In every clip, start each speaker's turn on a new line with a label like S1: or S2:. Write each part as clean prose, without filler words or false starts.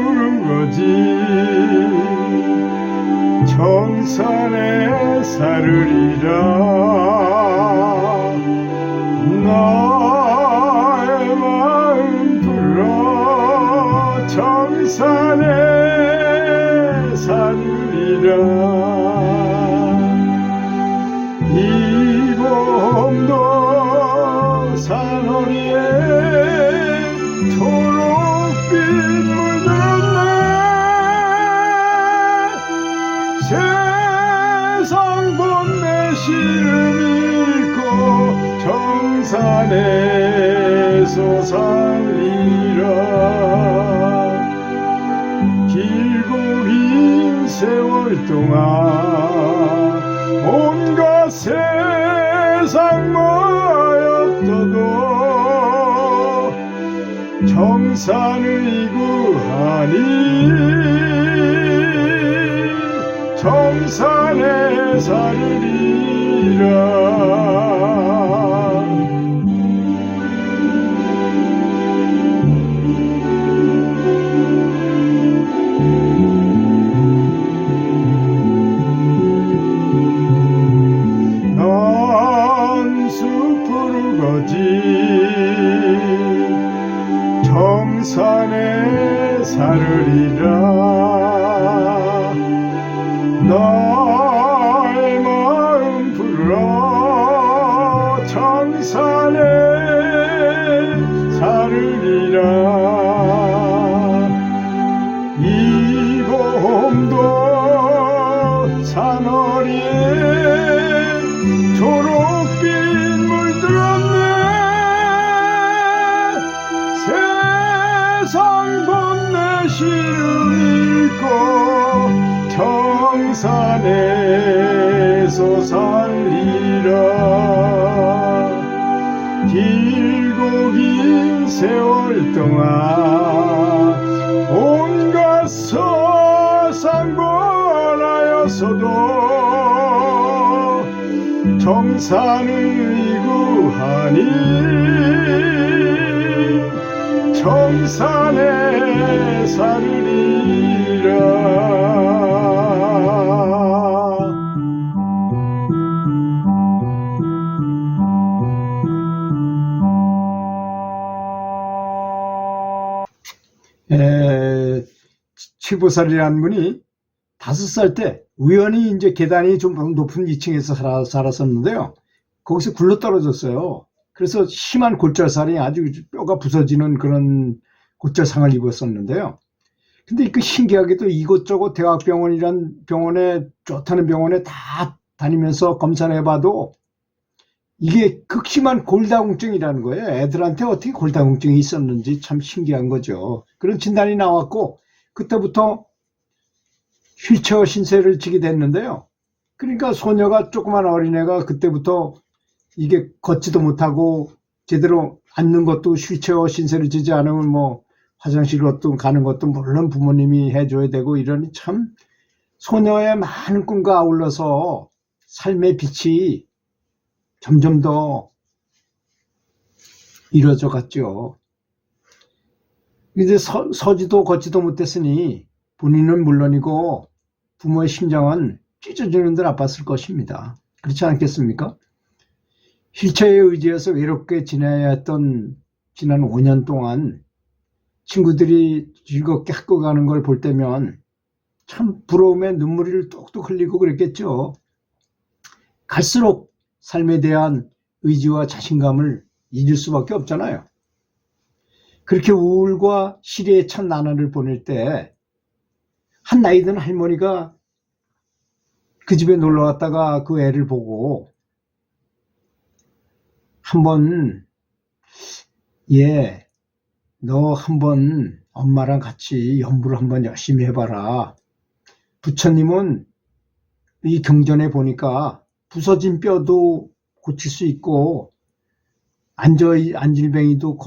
S1: 푸른 거지. 정산에 살으리라. 나의 마음 불러 정산에 살으리라. 이 봄도 산허리에 초록빛 물들었네. 세상 본 내 시름 읽고 정산에서 살리라. 길고 긴 세월 동안 온갖 세상 모였어도 정산의 구하니 정산에 살으리라. 난 숲으로 거지. 정산에 살으리라. 나의 마음 불러 정산에 살으리라. 이 봄도 산허리에 초록빛 물들었네. 세상 본 내 시름 읽고 정산에서 살리라. 길고 긴 세월 동안 온갖 세상 보라였어도 정산의 구하니 정산에 살으리라. 치보살이라는 분이 5살 때 우연히 이제 계단이 좀 높은 2층에서 살았었는데요. 거기서 굴러 떨어졌어요. 그래서 심한 골절살이 아주 뼈가 부서지는 그런 골절상을 입었었는데요. 근데 그 신기하게도 이곳저곳 대학병원이란 병원에, 좋다는 병원에 다 다니면서 검사를 해봐도 이게 극심한 골다공증이라는 거예요. 애들한테 어떻게 골다공증이 있었는지 참 신기한 거죠. 그런 진단이 나왔고 그때부터 휠체어 신세를 지게 됐는데요. 그러니까 소녀가, 조그만 어린애가 그때부터 이게 걷지도 못하고 제대로 앉는 것도 휠체어 신세를 지지 않으면 뭐 화장실 가는 것도 물론 부모님이 해줘야 되고, 이러니 참 소녀의 많은 꿈과 아울러서 삶의 빛이 점점 더 이루어져 갔죠. 이제 서지도 걷지도 못했으니 본인은 물론이고 부모의 심장은 찢어지는 듯 아팠을 것입니다. 그렇지 않겠습니까? 휠체어에 의지해서 외롭게 지내야 했던 지난 5년 동안 친구들이 즐겁게 학교 가는 걸 볼 때면 참 부러움에 눈물을 뚝뚝 흘리고 그랬겠죠. 갈수록 삶에 대한 의지와 자신감을 잊을 수밖에 없잖아요. 그렇게 우울과 시리에 찬 나날을 보낼 때 한 나이 든 할머니가 그 집에 놀러 왔다가 그 애를 보고 한번, 얘, 너 한번 엄마랑 같이 연부를 한번 열심히 해봐라. 부처님은 이 경전에 보니까 부서진 뼈도 고칠 수 있고 안질뱅이도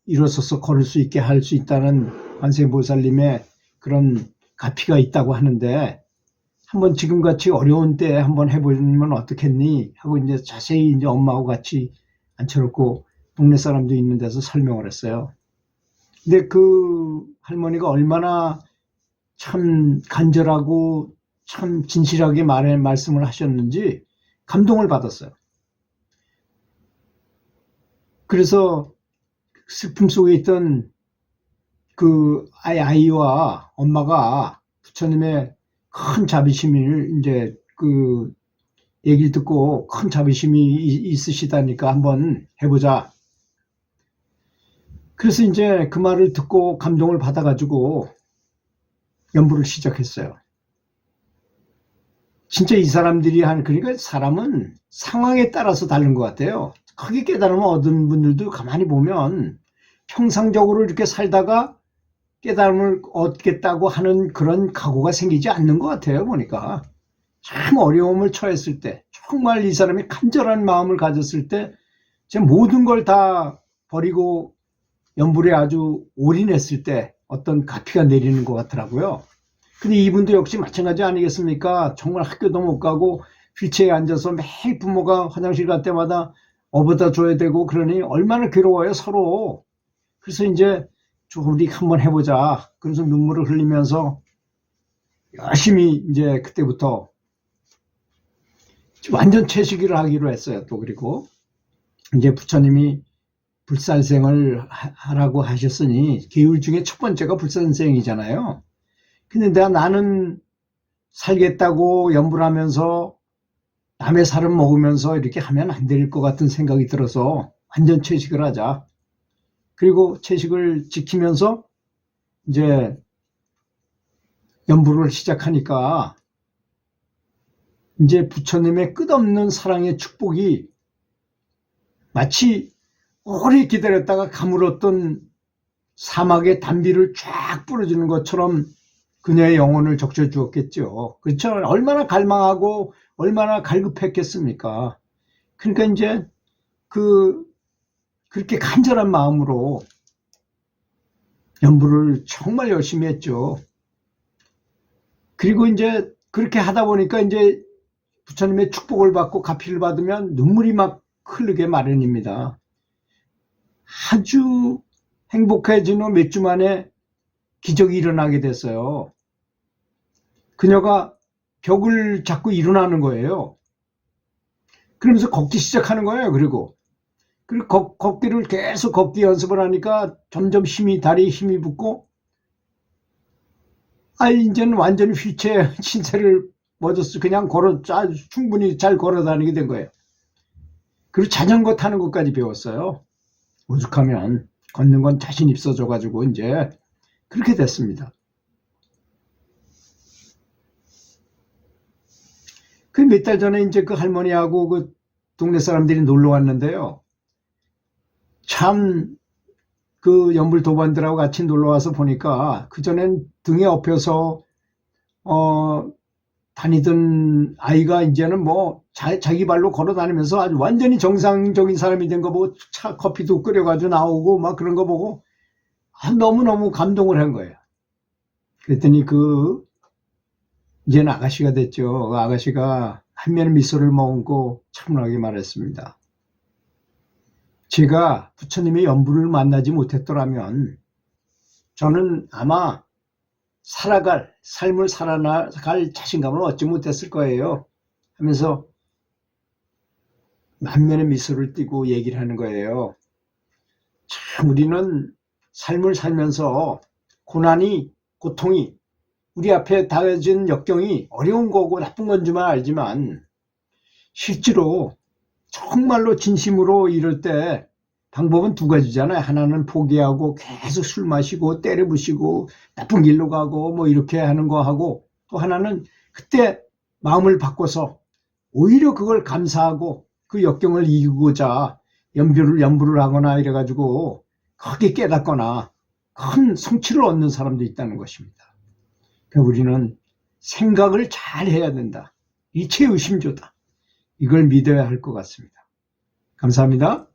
S1: 일어서서 걸을 수 있게 할 수 있다는 관세음보살님의 그런 가피가 있다고 하는데, 한번 지금같이 어려운 때 한번 해보면 어떻겠니 하고 이제 자세히 이제 엄마하고 같이 앉혀놓고 동네 사람도 있는 데서 설명을 했어요. 근데 그 할머니가 얼마나 참 간절하고 참 진실하게 말씀을 하셨는지 감동을 받았어요. 그래서 슬픔 속에 있던 그 아이와 엄마가 부처님의 큰 자비심을 이제 그 얘기를 듣고 큰 자비심이 있으시다니까 한번 해보자. 그래서 이제 그 말을 듣고 감동을 받아가지고 연부를 시작했어요. 진짜 이 사람들이 그러니까 사람은 상황에 따라서 다른 것 같아요. 크게 깨달음을 얻은 분들도 가만히 보면 평상적으로 이렇게 살다가 깨달음을 얻겠다고 하는 그런 각오가 생기지 않는 것 같아요. 보니까 참 어려움을 처했을 때, 정말 이 사람이 간절한 마음을 가졌을 때 제 모든 걸 다 버리고 연불에 아주 올인했을 때 어떤 가피가 내리는 것 같더라고요. 근데 이분도 역시 마찬가지 아니겠습니까? 정말 학교도 못 가고 휠체어에 앉아서 매일 부모가 화장실 갈 때마다 업어다 줘야 되고 그러니 얼마나 괴로워요, 서로. 그래서 이제 우리 한번 해보자. 그래서 눈물을 흘리면서 열심히 이제 그때부터 완전 채식을 하기로 했어요. 또 그리고 이제 부처님이 불살생을 하라고 하셨으니 계율 중에 첫 번째가 불살생이잖아요. 근데 나는 살겠다고 연불하면서 남의 살은 먹으면서 이렇게 하면 안 될 것 같은 생각이 들어서 완전 채식을 하자. 그리고 채식을 지키면서 이제 연불을 시작하니까 이제 부처님의 끝없는 사랑의 축복이 마치 오래 기다렸다가 가물었던 사막의 단비를 쫙 뿌려주는 것처럼 그녀의 영혼을 적셔주었겠죠. 그렇죠? 얼마나 갈망하고 얼마나 갈급했겠습니까? 그러니까 이제 그렇게 간절한 마음으로 연부를 정말 열심히 했죠. 그리고 이제 그렇게 하다 보니까 이제 부처님의 축복을 받고 가피를 받으면 눈물이 막 흐르게 마련입니다. 아주 행복해진 후 몇 주 만에 기적이 일어나게 됐어요. 그녀가 벽을 잡고 일어나는 거예요. 그러면서 걷기 시작하는 거예요. 그리고 걷기를 계속 걷기 연습을 하니까 점점 다리에 힘이 붙고 이제는 완전히 휠체어 신세를 얻었어. 그냥 충분히 잘 걸어 다니게 된 거예요. 그리고 자전거 타는 것까지 배웠어요. 오죽하면 걷는 건 자신 있어져 가지고 이제 그렇게 됐습니다. 그 몇 달 전에 이제 그 할머니하고 그 동네 사람들이 놀러 왔는데요. 참 그 연불 도반들하고 같이 놀러 와서 보니까 그전엔 등에 업혀서 다니던 아이가 이제는 뭐 자기 발로 걸어 다니면서 아주 완전히 정상적인 사람이 된 거 보고 커피도 끓여가지고 나오고 막 그런 거 보고 너무너무 감동을 한 거예요. 그랬더니 이제는 아가씨가 됐죠. 그 아가씨가 한면의 미소를 머금고 차분하게 말했습니다. 제가 부처님의 연불을 만나지 못했더라면 저는 아마 삶을 살아갈 자신감을 얻지 못했을 거예요. 하면서 만면의 미소를 띠고 얘기를 하는 거예요. 참 우리는 삶을 살면서 고통이 우리 앞에 닥쳐진 역경이 어려운 거고 나쁜 건 줄만 알지만 실제로 정말로 진심으로 이럴 때 방법은 두 가지잖아요. 하나는 포기하고 계속 술 마시고 때려 부시고 나쁜 길로 가고 뭐 이렇게 하는 거 하고, 또 하나는 그때 마음을 바꿔서 오히려 그걸 감사하고 그 역경을 이기고자 연부를 하거나 이래가지고 크게 깨닫거나 큰 성취를 얻는 사람도 있다는 것입니다. 그러니까 우리는 생각을 잘 해야 된다. 이체 의심조다. 이걸 믿어야 할 것 같습니다. 감사합니다.